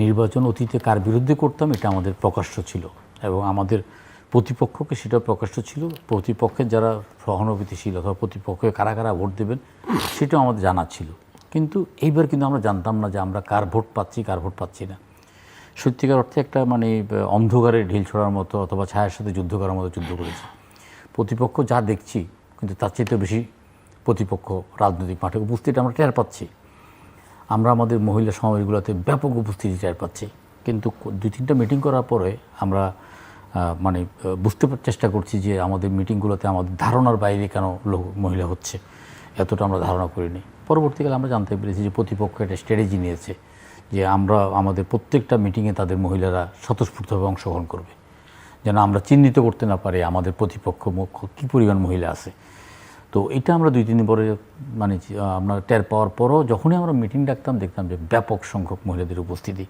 নির্বাচন অতীতে কার বিরুদ্ধে করতাম এটা আমাদের প্রকাশ্য ছিল এবং আমাদের প্রতিপক্ষকে সেটা প্রকাশ্য ছিল। প্রতিপক্ষের যারা সহানুভূতিশীল অথবা প্রতিপক্ষে কারা কারা ভোট দেবেন সেটাও আমাদের জানা ছিল। কিন্তু এইবার কিন্তু আমরা জানতাম না যে আমরা কার ভোট পাচ্ছি কার ভোট পাচ্ছি না। সত্যিকার অর্থে একটা মানে অন্ধকারে ঢিল ছোড়ার মতো অথবা ছায়ার সাথে যুদ্ধ করার মতো যুদ্ধ করেছি। প্রতিপক্ষ যা দেখছি কিন্তু তার চাইতে বেশি প্রতিপক্ষ রাজনৈতিক মাঠে উপস্থিতি আমরা টের পাচ্ছি। আমরা আমাদের মহিলা সমাবেশগুলোতে ব্যাপক উপস্থিতি টের পাচ্ছি। কিন্তু 2-3টা মিটিং করার পরে আমরা মানে বুঝতে চেষ্টা করছি যে আমাদের মিটিংগুলোতে আমাদের ধারণার বাইরে কেন মহিলা হচ্ছে, এতটা আমরা ধারণা করিনি। পরবর্তীকালে আমরা জানতে পেরেছি যে প্রতিপক্ষ একটা স্ট্র্যাটেজি নিয়েছে যে আমরা আমাদের প্রত্যেকটা মিটিংয়ে তাদের মহিলারা স্বতঃস্ফূর্তভাবে অংশগ্রহণ করবে, যেন আমরা চিহ্নিত করতে না পারি আমাদের প্রতিপক্ষ কী পরিমাণ মহিলা আছে। তো এটা আমরা 2-3 দিন পরে মানে আমরা টের পাওয়ার পরও যখনই আমরা মিটিং ডাকতাম দেখতাম যে ব্যাপক সংখ্যক মহিলাদের উপস্থিতি।